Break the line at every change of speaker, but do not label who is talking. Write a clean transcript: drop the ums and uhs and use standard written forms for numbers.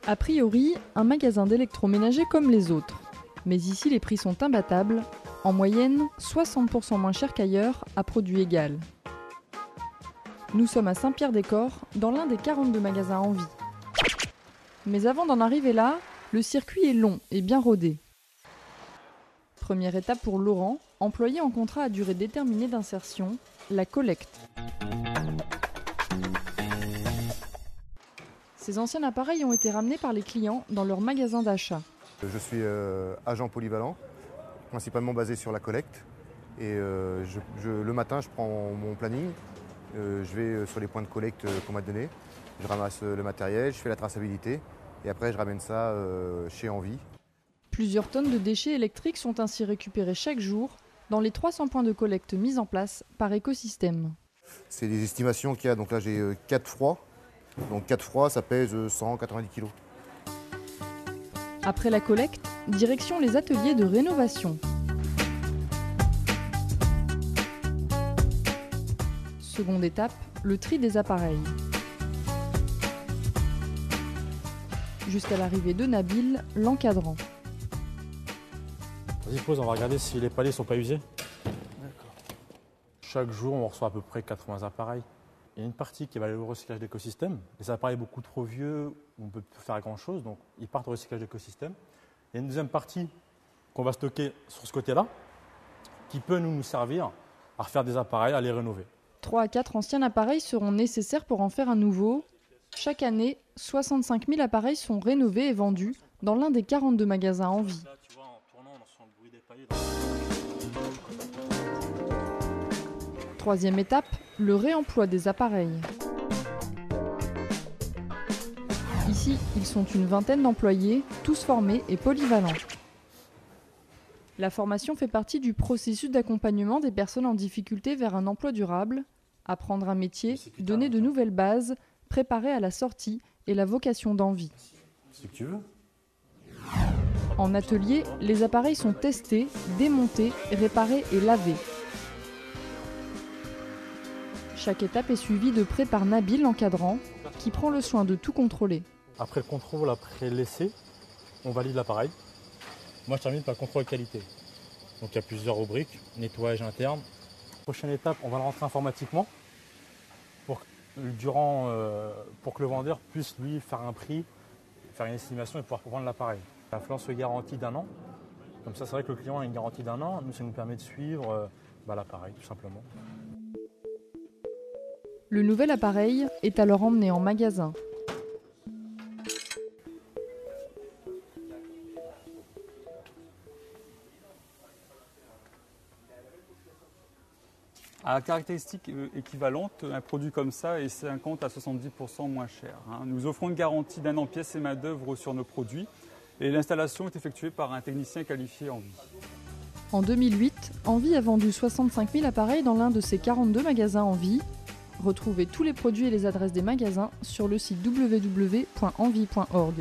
A priori, un magasin d'électroménager comme les autres. Mais ici, les prix sont imbattables. En moyenne, 60% moins cher qu'ailleurs, à produit égal. Nous sommes à Saint-Pierre-des-Corps, dans l'un des 42 magasins Envie. Mais avant d'en arriver là, le circuit est long et bien rodé. Première étape pour Laurent, employé en contrat à durée déterminée d'insertion, la collecte. Ces anciens appareils ont été ramenés par les clients dans leur magasin d'achat.
Je suis agent polyvalent, principalement basé sur la collecte. Et le matin, je prends mon planning, je vais sur les points de collecte qu'on m'a donné, je ramasse le matériel, je fais la traçabilité et après je ramène ça chez Envie.
Plusieurs tonnes de déchets électriques sont ainsi récupérés chaque jour dans les 300 points de collecte mis en place par Écosystème.
C'est des estimations qu'il y a, donc là j'ai 4 froids. Donc 4 froids, ça pèse 190 kg.
Après la collecte, direction les ateliers de rénovation. Seconde étape, le tri des appareils. Jusqu'à l'arrivée de Nabil, l'encadrant.
Vas-y, pause, on va regarder si les palets ne sont pas usés. D'accord. Chaque jour, on reçoit à peu près 80 appareils. Il y a une partie qui va aller au recyclage d'écosystème. Les appareils beaucoup trop vieux, on ne peut plus faire grand-chose, donc ils partent au recyclage d'écosystème. Il y a une deuxième partie qu'on va stocker sur ce côté-là, qui peut nous servir à refaire des appareils, à les rénover.
3 à 4 anciens appareils seront nécessaires pour en faire un nouveau. Chaque année, 65 000 appareils sont rénovés et vendus dans l'un des 42 magasins Envie. Troisième étape, le réemploi des appareils. Ici, ils sont une vingtaine d'employés, tous formés et polyvalents. La formation fait partie du processus d'accompagnement des personnes en difficulté vers un emploi durable, apprendre un métier, donner de nouvelles bases, préparer à la sortie et la vocation d'Envie.
Si tu veux.
En atelier, les appareils sont testés, démontés, réparés et lavés. Chaque étape est suivie de près par Nabil, l'encadrant, qui prend le soin de tout contrôler.
Après le contrôle, après l'essai, on valide l'appareil. Moi, je termine par le contrôle qualité. Donc, il y a plusieurs rubriques, nettoyage interne. Prochaine étape, on va le rentrer informatiquement pour que le vendeur puisse, lui, faire un prix, faire une estimation et pouvoir vendre l'appareil. La Florence se garantit d'1 an. Comme ça, c'est vrai que le client a une garantie d'1 an. Nous, ça nous permet de suivre l'appareil, tout simplement.
Le nouvel appareil est alors emmené en magasin.
À caractéristiques équivalentes, un produit comme ça est 50 à 70% moins cher. Nous offrons une garantie d'1 an pièce et main-d'œuvre sur nos produits et l'installation est effectuée par un technicien qualifié Envie.
En 2008, Envie a vendu 65 000 appareils dans l'un de ses 42 magasins Envie. Retrouvez tous les produits et les adresses des magasins sur le site www.envie.org.